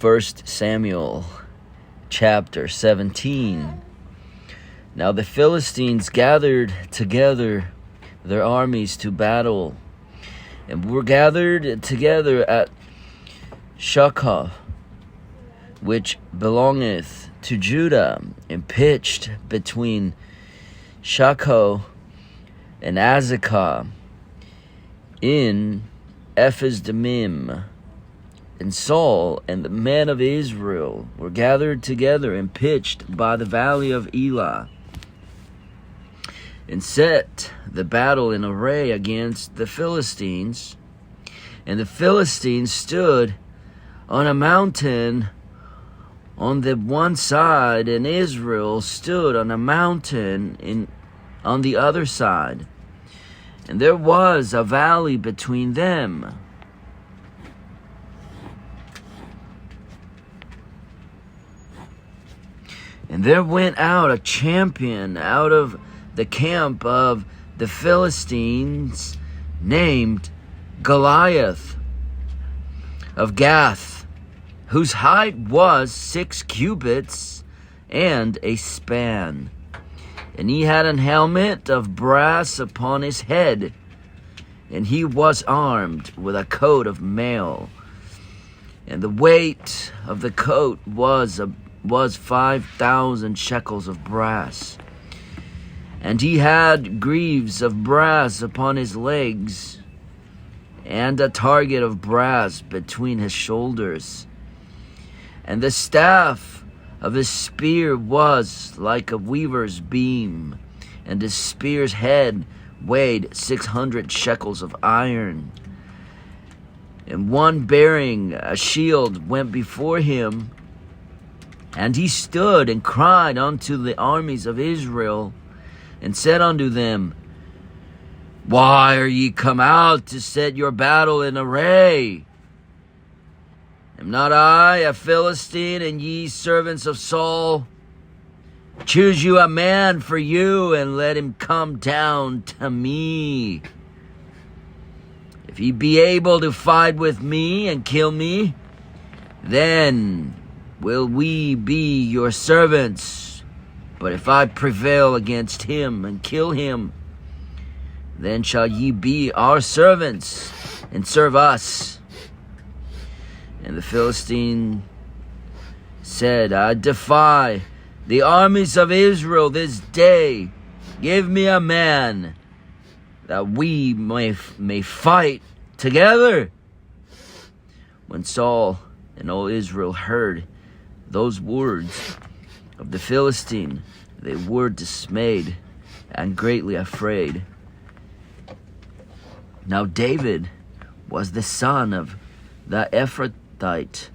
1 Samuel chapter 17. Now the Philistines gathered together their armies to battle, and were gathered together at Shakah, which belongeth to Judah, and pitched between Shakah and Azekah in Ephes-dammim. And Saul and the men of Israel were gathered together and pitched by the valley of Elah, and set the battle in array against the Philistines. And the Philistines stood on a mountain on the one side, and Israel stood on a mountain on the other side. And there was a valley between them. And there went out a champion out of the camp of the Philistines, named Goliath of Gath, whose height was 6 cubits and a span. And he had an helmet of brass upon his head, and he was armed with a coat of mail. And the weight of the coat was 5,000 shekels of brass. And he had greaves of brass upon his legs, and a target of brass between his shoulders. And the staff of his spear was like a weaver's beam, and his spear's head weighed 600 shekels of iron. And one bearing a shield went before him, and he stood and cried unto the armies of Israel, and said unto them, Why are ye come out to set your battle in array? Am not I a Philistine, and ye servants of Saul? Choose you a man for you, and let him come down to me. If he be able to fight with me and kill me, then will we be your servants. But if I prevail against him and kill him, then shall ye be our servants and serve us. And the Philistine said, I defy the armies of Israel this day. Give me a man that we may fight together. When Saul and all Israel heard those words of the Philistine, they were dismayed and greatly afraid. Now David was the son of the Ephrathite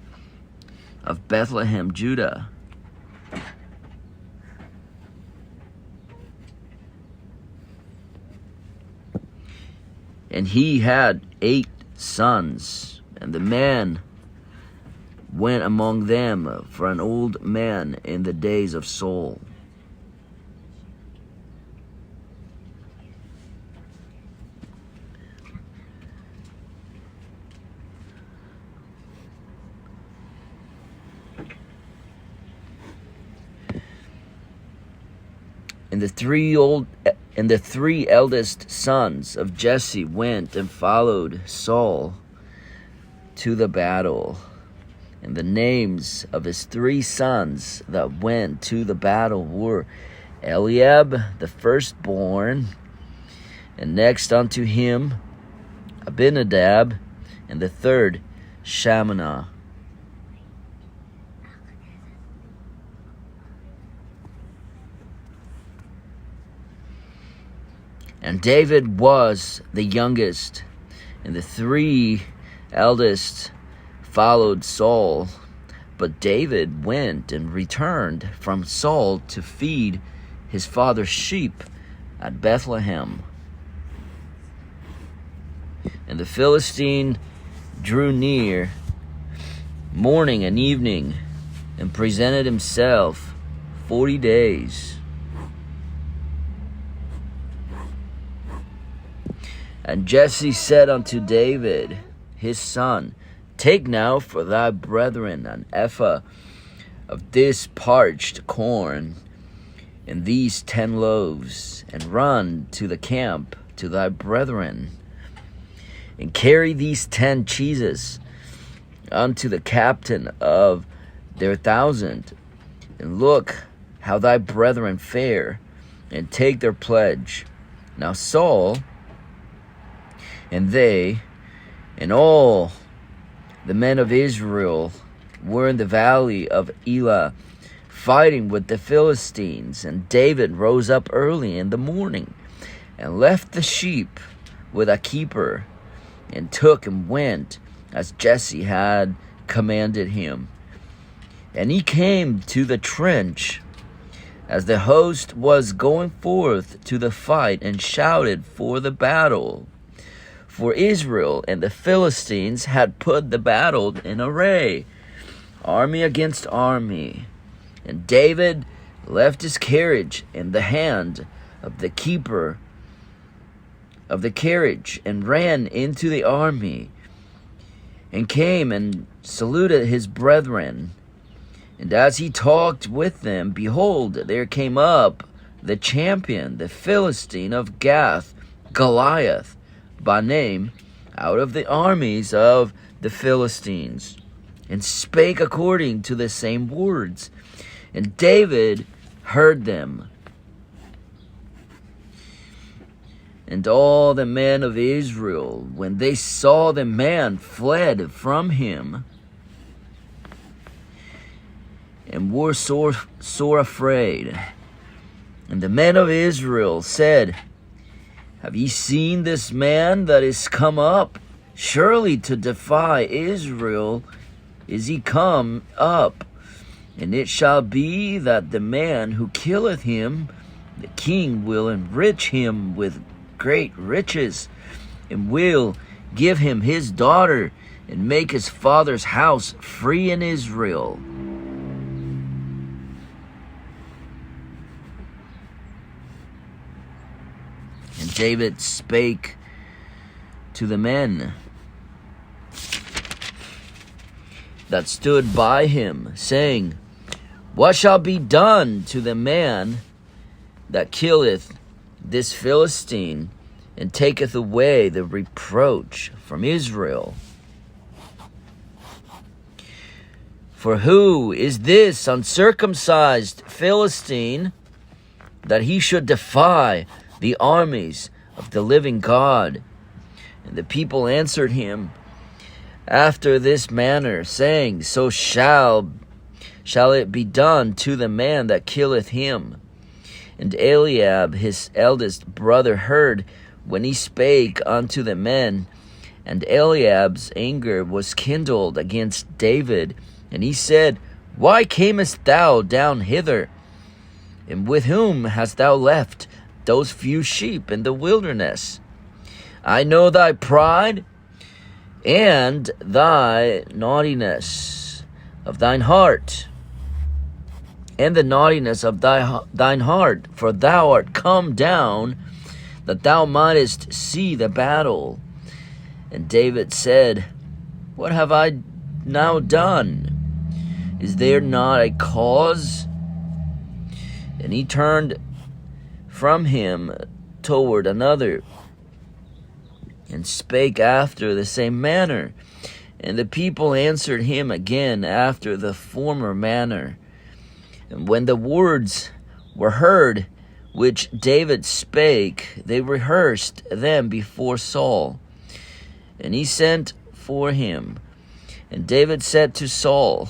of Bethlehem, Judah. And he had 8 sons, and the man went among them for an old man in the days of Saul. And the three eldest sons of Jesse went and followed Saul to the battle. And the names of his 3 sons that went to the battle were Eliab, the firstborn, and next unto him Abinadab, and the third Shammah. And David was the youngest, and the 3 eldest followed Saul. But David went and returned from Saul to feed his father's sheep at Bethlehem. And the Philistine drew near morning and evening, and presented himself 40 days. And Jesse said unto David his son, Take now for thy brethren an ephah of this parched corn, and these 10 loaves, and run to the camp to thy brethren, and carry these 10 cheeses unto the captain of their 1,000, and look how thy brethren fare, and take their pledge. Now Saul and they and all the men of Israel were in the valley of Elah, fighting with the Philistines. And David rose up early in the morning, and left the sheep with a keeper, and took and went as Jesse had commanded him. And he came to the trench as the host was going forth to the fight, and shouted for the battle. For Israel and the Philistines had put the battle in array, army against army. And David left his carriage in the hand of the keeper of the carriage, and ran into the army, and came and saluted his brethren. And as he talked with them, behold, there came up the champion, the Philistine of Gath, Goliath by name, out of the armies of the Philistines, and spake according to the same words. And David heard them. And all the men of Israel, when they saw the man, fled from him, and were sore afraid. And the men of Israel said, Have ye seen this man that is come up? Surely to defy Israel is he come up. And it shall be that the man who killeth him, the king will enrich him with great riches, and will give him his daughter, and make his father's house free in Israel. And David spake to the men that stood by him, saying, What shall be done to the man that killeth this Philistine, and taketh away the reproach from Israel? For who is this uncircumcised Philistine, that he should defy the armies of the living God? And the people answered him after this manner, saying, So shall it be done to the man that killeth him. And Eliab his eldest brother heard when he spake unto the men. And Eliab's anger was kindled against David, and he said, Why camest thou down hither? And with whom hast thou left those few sheep in the wilderness? I know thy pride and thy naughtiness of thine heart, and the naughtiness of thine heart, for thou art come down, that thou mightest see the battle. And David said, What have I now done? Is there not a cause? And he turned from him toward another, and spake after the same manner. And the people answered him again after the former manner. And when the words were heard which David spake, they rehearsed them before Saul. And he sent for him. And David said to Saul,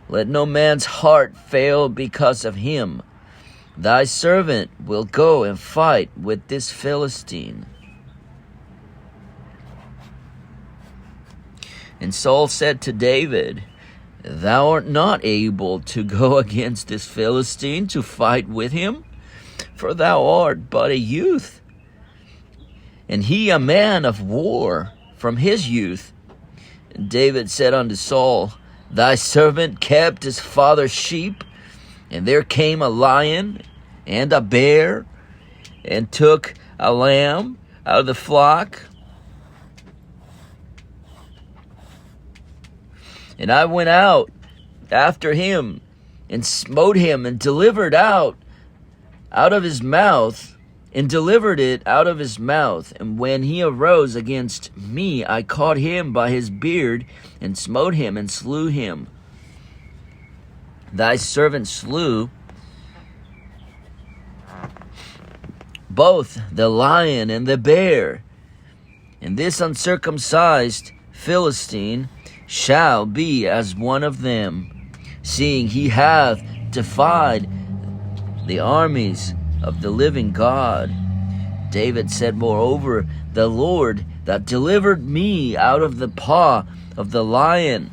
Let no man's heart fail because of him. Thy servant will go and fight with this Philistine. And Saul said to David, Thou art not able to go against this Philistine to fight with him, for thou art but a youth, and he a man of war from his youth. And David said unto Saul, Thy servant kept his father's sheep, and there came a lion and a bear, and took a lamb out of the flock, And I went out after him, and smote him, and delivered out of his mouth, and delivered it out of his mouth. And when he arose against me, I caught him by his beard, and smote him, and slew him. Thy servant slew both the lion and the bear, and this uncircumcised Philistine shall be as one of them, seeing he hath defied the armies of the living God. David said, moreover, the Lord that delivered me out of the paw of the lion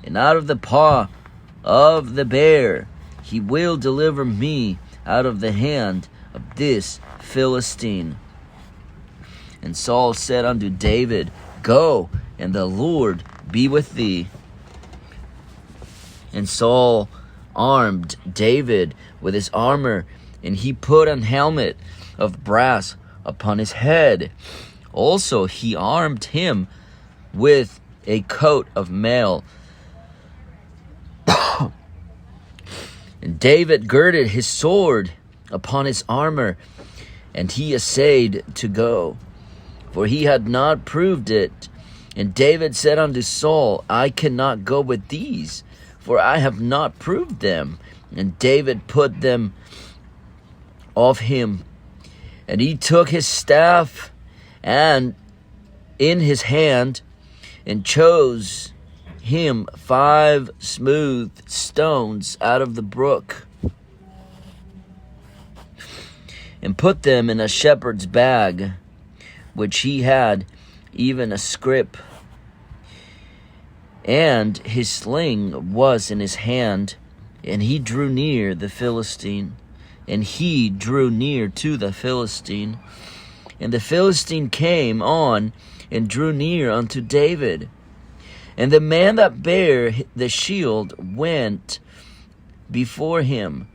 and out of the paw of the bear, he will deliver me out of the hand of this Philistine. And Saul said unto David, Go, and the Lord be with thee. And Saul armed David with his armor, and he put an helmet of brass upon his head. Also he armed him with a coat of mail. And David girded his sword upon his armor, and he essayed to go, for he had not proved it. And David said unto Saul, I cannot go with these, for I have not proved them. And David put them off him. And he took his staff and in his hand, and chose him 5 smooth stones out of the brook, and put them in a shepherd's bag, which he had, even a scrip. And his sling was in his hand, and he drew near the Philistine. And he drew near to the Philistine. And the Philistine came on, and drew near unto David. And the man that bare the shield went before him.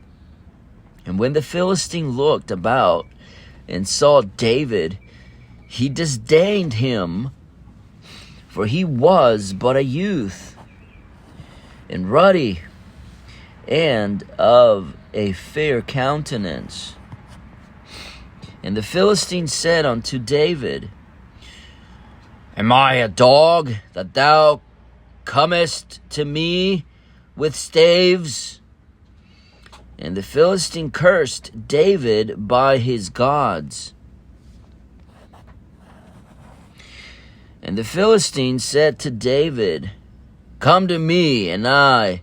And when the Philistine looked about and saw David, he disdained him, for he was but a youth, and ruddy, and of a fair countenance. And the Philistine said unto David, Am I a dog, that thou comest to me with staves? And the Philistine cursed David by his gods. And the Philistine said to David, Come to me, and I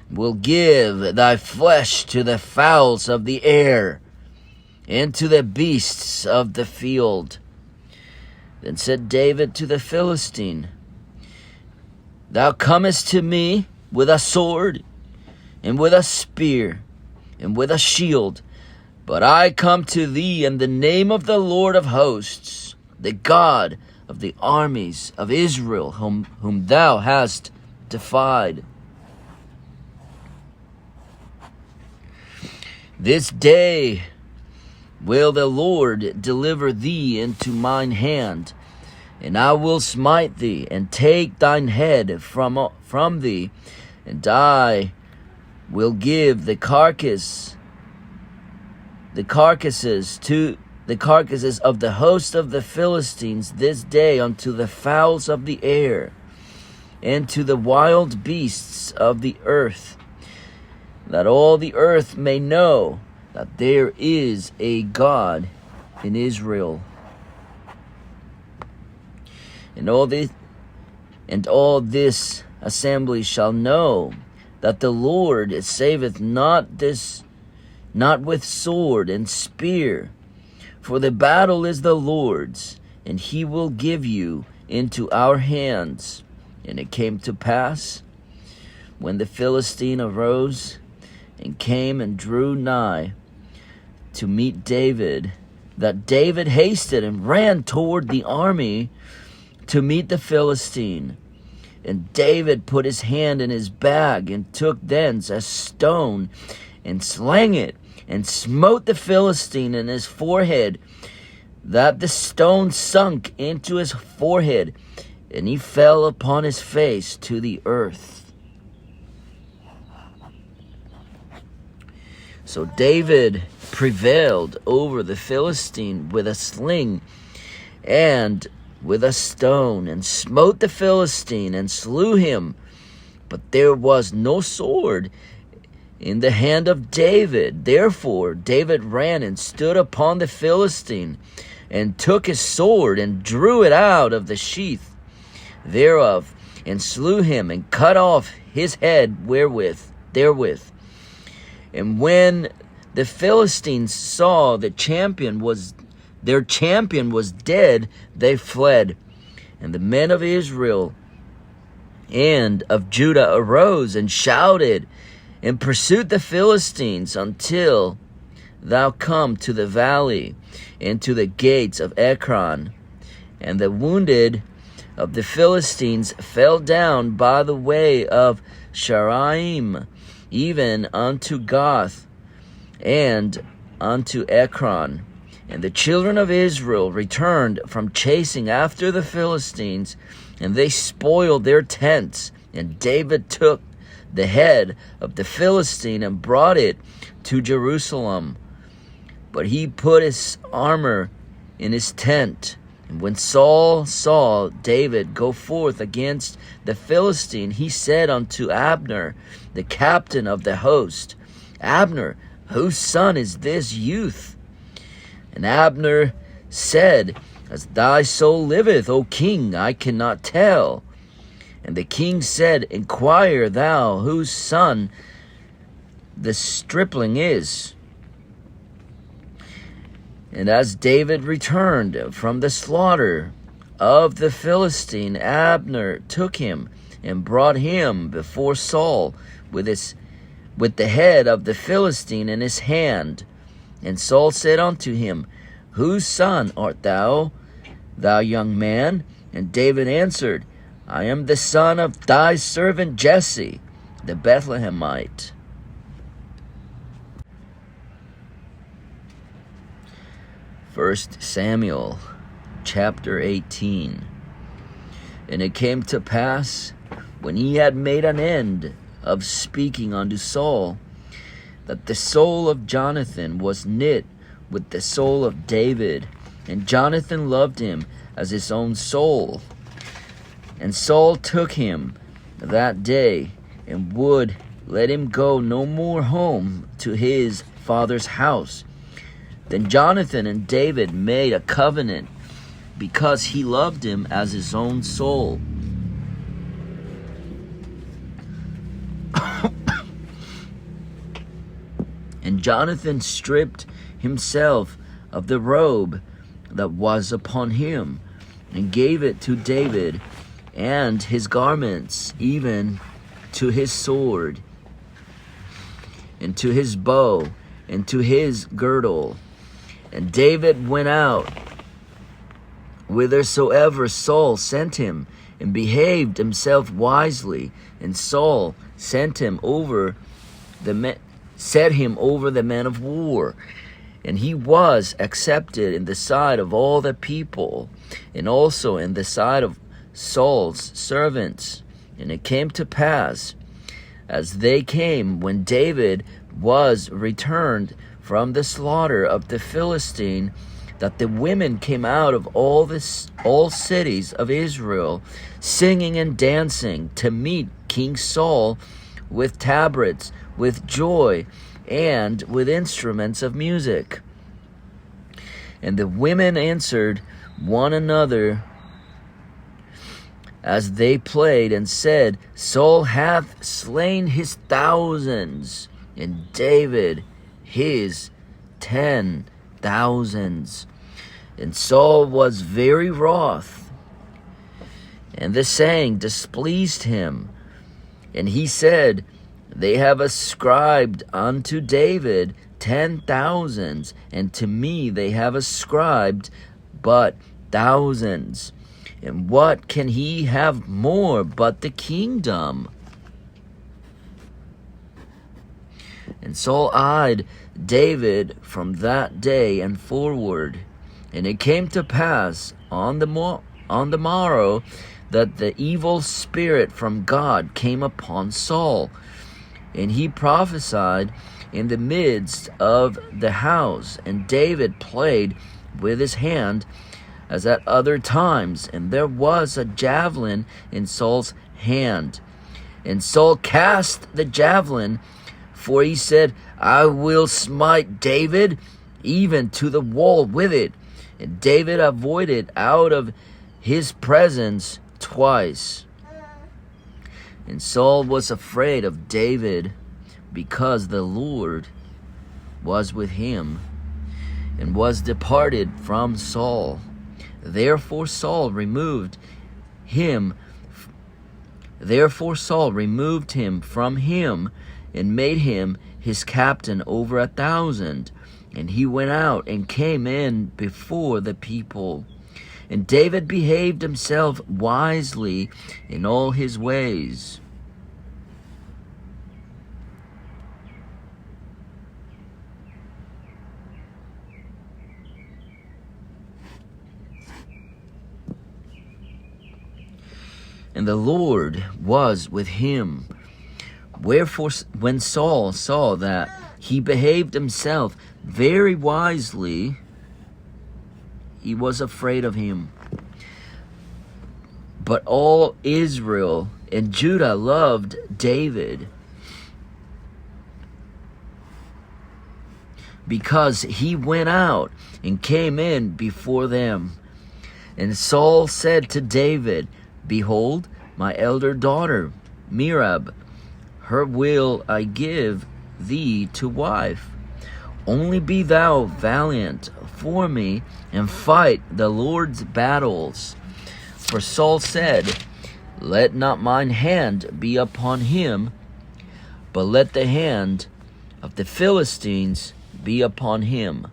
will give thy flesh to the fowls of the air, and to the beasts of the field. Then said David to the Philistine, Thou comest to me with a sword, and with a spear, and with a shield, but I come to thee in the name of the Lord of hosts, the God of the armies of Israel, whom thou hast defied. This day will the Lord deliver thee into mine hand, and I will smite thee, and take thine head from thee, and I will give the carcasses of the host of the Philistines this day unto the fowls of the air, and to the wild beasts of the earth, that all the earth may know that there is a God in Israel. And all this assembly shall know that the Lord saveth not with sword and spear, for the battle is the Lord's, and he will give you into our hands. And it came to pass, when the Philistine arose and came and drew nigh to meet David, that David hasted and ran toward the army to meet the Philistine. And David put his hand in his bag, and took thence a stone, and slang it, and smote the Philistine in his forehead, that the stone sunk into his forehead, and he fell upon his face to the earth. So David prevailed over the Philistine with a sling and with a stone, and smote the Philistine, and slew him. But there was no sword in the hand of David. Therefore David ran and stood upon the Philistine, and took his sword, and drew it out of the sheath thereof, and slew him, and cut off his head therewith. And when the Philistines saw their champion was dead, they fled. And the men of Israel and of Judah arose and shouted, and pursued the Philistines until thou come to the valley and to the gates of Ekron. And the wounded of the Philistines fell down by the way of Sharaim, even unto Gath and unto Ekron. And the children of Israel returned from chasing after the Philistines, and they spoiled their tents. And David took the head of the Philistine and brought it to Jerusalem. But he put his armor in his tent. And when Saul saw David go forth against the Philistine, he said unto Abner, the captain of the host, Abner, whose son is this youth? And Abner said, As thy soul liveth, O king, I cannot tell. And the king said, Inquire thou whose son the stripling is. And as David returned from the slaughter of the Philistine, Abner took him and brought him before Saul with the head of the Philistine in his hand. And Saul said unto him, Whose son art thou, thou young man? And David answered, I am the son of thy servant Jesse, the Bethlehemite. 1 Samuel chapter 18. And it came to pass, when he had made an end of speaking unto Saul, that the soul of Jonathan was knit with the soul of David, and Jonathan loved him as his own soul. And Saul took him that day, and would let him go no more home to his father's house. Then Jonathan and David made a covenant, because he loved him as his own soul. And Jonathan stripped himself of the robe that was upon him, and gave it to David, and his garments, even to his sword, and to his bow, and to his girdle. And David went out whithersoever Saul sent him, and behaved himself wisely. And Saul set him over the men of war. And he was accepted in the sight of all the people, and also in the sight of Saul's servants. And it came to pass, as they came, when David was returned from the slaughter of the Philistine, that the women came out of all cities of Israel, singing and dancing, to meet King Saul with tabrets, with joy, and with instruments of music. And the women answered one another as they played, and said, Saul hath slain his thousands, and David his 10,000s. And Saul was very wroth, and the saying displeased him. And he said, They have ascribed unto David 10,000s, and to me they have ascribed but thousands. And what can he have more but the kingdom? And Saul eyed David from that day and forward. And it came to pass on the morrow that the evil spirit from God came upon Saul, and he prophesied in the midst of the house. And David played with his hand as at other times, and there was a javelin in Saul's hand. And Saul cast the javelin, for he said, I will smite David even to the wall with it. And David avoided out of his presence twice. And Saul was afraid of David, because the Lord was with him, and was departed from Saul. Therefore Saul removed him from him, and made him his captain over 1,000. And he went out and came in before the people. And David behaved himself wisely in all his ways. And the Lord was with him. Wherefore, when Saul saw that he behaved himself very wisely, he was afraid of him. But all Israel and Judah loved David, because he went out and came in before them. And Saul said to David, Behold, my elder daughter, Merab, her will I give thee to wife. Only be thou valiant for me, and fight the Lord's battles. For Saul said, Let not mine hand be upon him, but let the hand of the Philistines be upon him.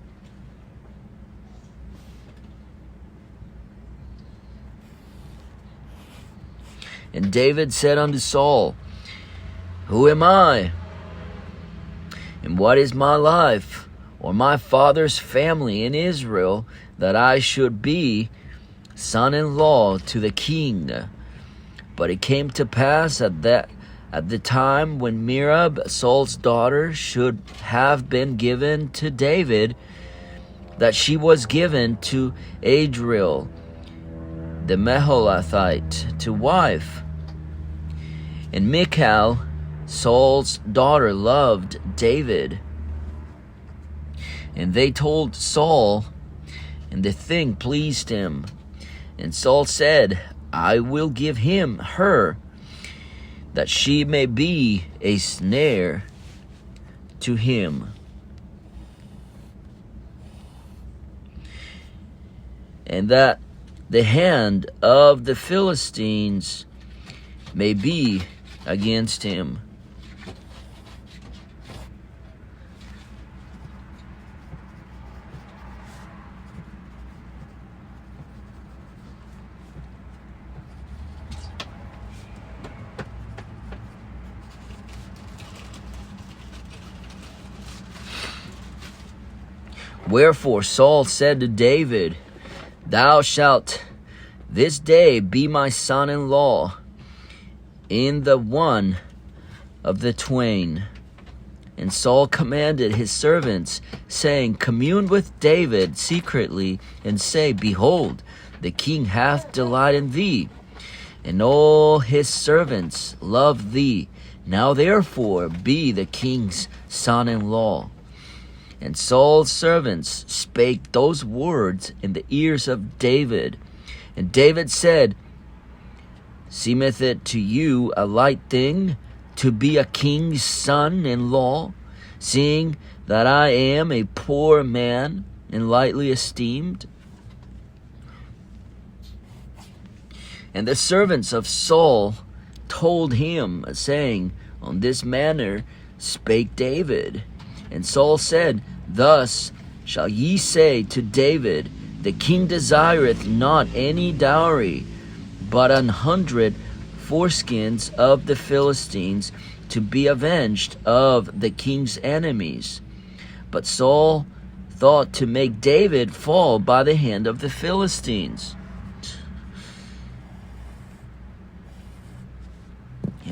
And David said unto Saul, Who am I? And what is my life, or my father's family in Israel, that I should be son-in-law to the king? But it came to pass at the time when Merab, Saul's daughter, should have been given to David, that she was given to Adriel, the Meholathite, to wife. And Michal, Saul's daughter, loved David. And they told Saul, and the thing pleased him. And Saul said, I will give him her, that she may be a snare to him. And that the hand of the Philistines may be against him. Wherefore Saul said to David, Thou shalt this day be my son-in-law in the one of the twain. And Saul commanded his servants, saying, Commune with David secretly, and say, Behold, the king hath delight in thee, and all his servants love thee. Now therefore be the king's son-in-law. And Saul's servants spake those words in the ears of David. And David said, Seemeth it to you a light thing to be a king's son-in-law, seeing that I am a poor man and lightly esteemed? And the servants of Saul told him, saying, On this manner spake David. And Saul said, Thus shall ye say to David, The king desireth not any dowry, but 100 foreskins of the Philistines, to be avenged of the king's enemies. But Saul thought to make David fall by the hand of the Philistines.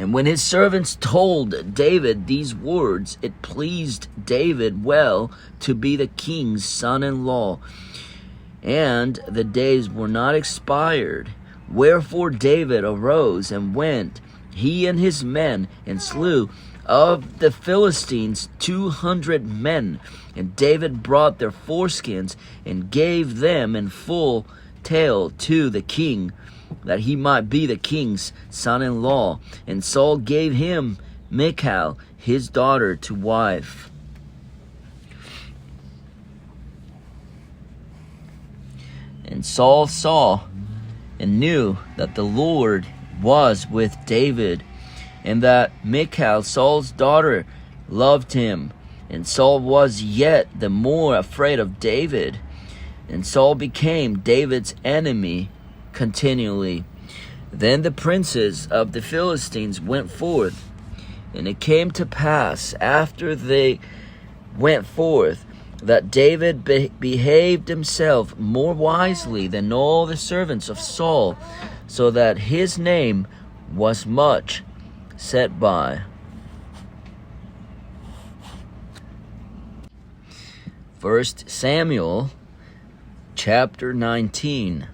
And when his servants told David these words, it pleased David well to be the king's son-in-law. And the days were not expired. Wherefore David arose and went, he and his men, and slew of the Philistines 200 men. And David brought their foreskins and gave them in full tale to the king, that he might be the king's son-in-law. And Saul gave him Michal, his daughter, to wife. And Saul saw and knew that the Lord was with David, and that Michal, Saul's daughter, loved him. And Saul was yet the more afraid of David. And Saul became David's enemy continually. Then the princes of the Philistines went forth. And it came to pass, after they went forth, that David behaved himself more wisely than all the servants of Saul, so that his name was much set by. 1 Samuel chapter 19.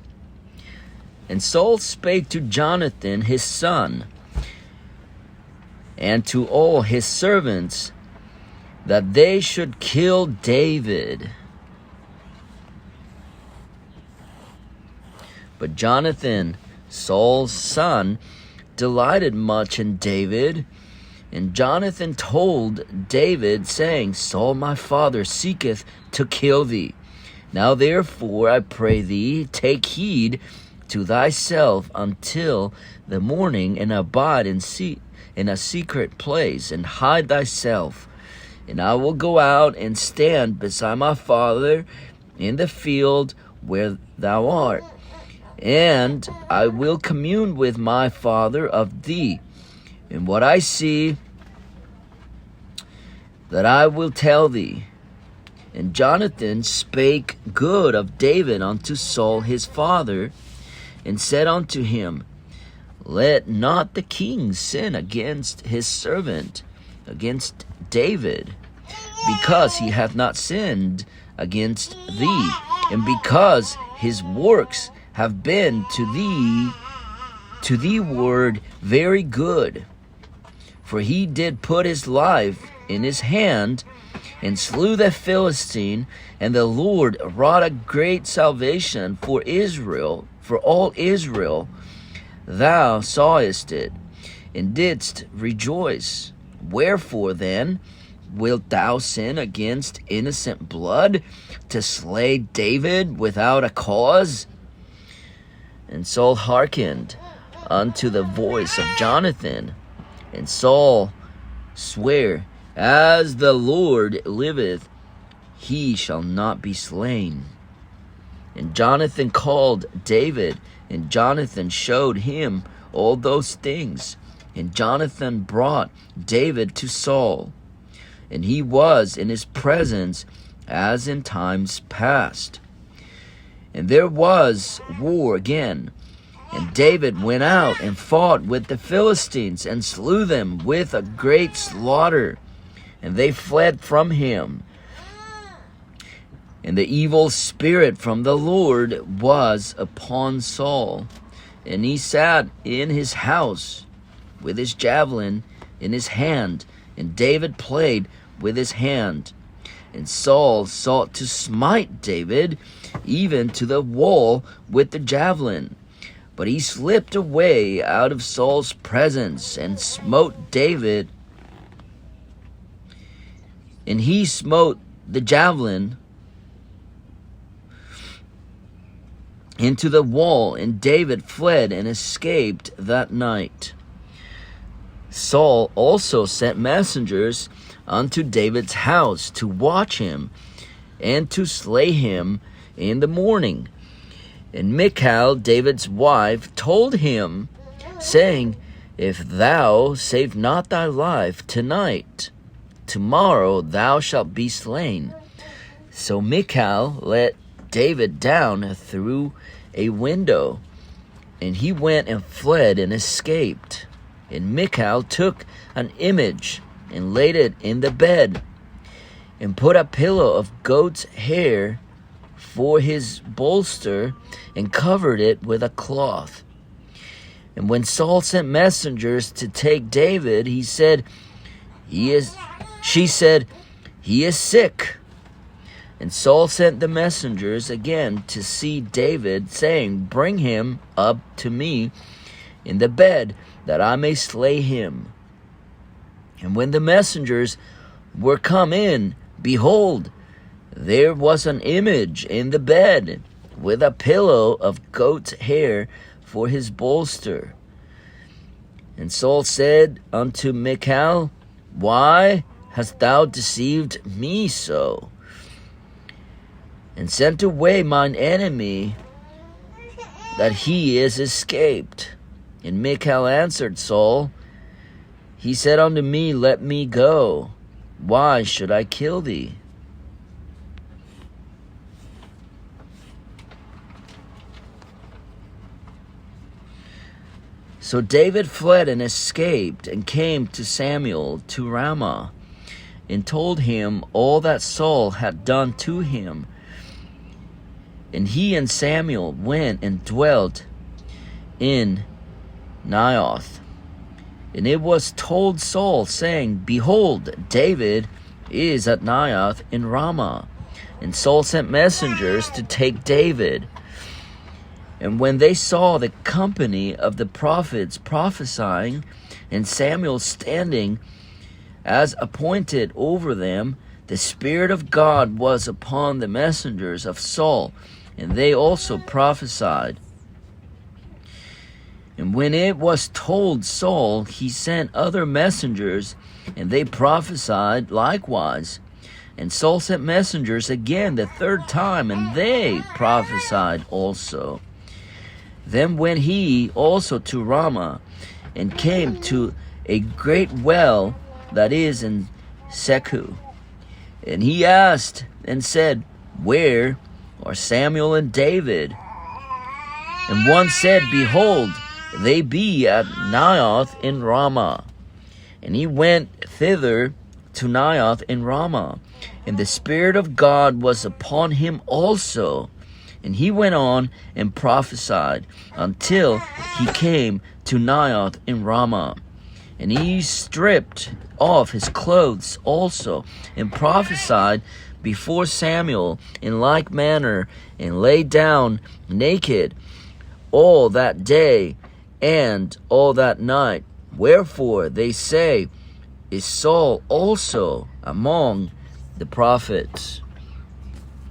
And Saul spake to Jonathan his son, and to all his servants, that they should kill David. But Jonathan, Saul's son, delighted much in David. And Jonathan told David, saying, Saul my father seeketh to kill thee. Now therefore, I pray thee, take heed to thyself until the morning, and abide in a secret place, and hide thyself. And I will go out and stand beside my father in the field where thou art. And I will commune with my father of thee. And what I see, that I will tell thee. And Jonathan spake good of David unto Saul his father, and said unto him, Let not the king sin against his servant, against David, because he hath not sinned against thee, and because his works have been to thee word very good. For he did put his life in his hand, and slew the Philistine, and the Lord wrought a great salvation for Israel, for all Israel. Thou sawest it, and didst rejoice. Wherefore then wilt thou sin against innocent blood, to slay David without a cause? And Saul hearkened unto the voice of Jonathan. And Saul sware, As the Lord liveth, he shall not be slain. And Jonathan called David, and Jonathan showed him all those things. And Jonathan brought David to Saul, and he was in his presence as in times past. And there was war again, and David went out and fought with the Philistines, and slew them with a great slaughter, and they fled from him. And the evil spirit from the Lord was upon Saul, and he sat in his house with his javelin in his hand, and David played with his hand. And Saul sought to smite David, even to the wall with the javelin. But he slipped away out of Saul's presence, and smote David. And he smote the javelin into the wall, and David fled and escaped that night. Saul also sent messengers unto David's house to watch him, and to slay him in the morning. And Michal, David's wife, told him, saying, If thou save not thy life tonight, tomorrow thou shalt be slain. So Michal let David down through a window, and he went and fled and escaped. And Michal took an image and laid it in the bed, and put a pillow of goat's hair for his bolster, and covered it with a cloth. And when Saul sent messengers to take David, she said, "He is sick." And Saul sent the messengers again to see David, saying, "Bring him up to me in the bed, that I may slay him." And when the messengers were come in, behold, there was an image in the bed, with a pillow of goat's hair for his bolster. And Saul said unto Michal, "Why hast thou deceived me so, and sent away mine enemy, that he is escaped?" And Michal answered Saul, "He said unto me, Let me go. Why should I kill thee?" So David fled and escaped, and came to Samuel to Ramah, and told him all that Saul had done to him. And he and Samuel went and dwelt in Naioth. And it was told Saul, saying, "Behold, David is at Naioth in Ramah." And Saul sent messengers to take David. And when they saw the company of the prophets prophesying, and Samuel standing as appointed over them, the Spirit of God was upon the messengers of Saul, and they also prophesied. And when it was told Saul, he sent other messengers, and they prophesied likewise. And Saul sent messengers again the third time, and they prophesied also. Then went he also to Ramah, and came to a great well that is in Secu. And he asked and said, "Where are Samuel and David?" And one said, "Behold, they be at Naioth in Ramah." And he went thither to Naioth in Ramah, and the Spirit of God was upon him also. And he went on and prophesied until he came to Naioth in Ramah. And he stripped off his clothes also, and prophesied before Samuel in like manner, and lay down naked all that day and all that night. Wherefore they say, Is Saul also among the prophets?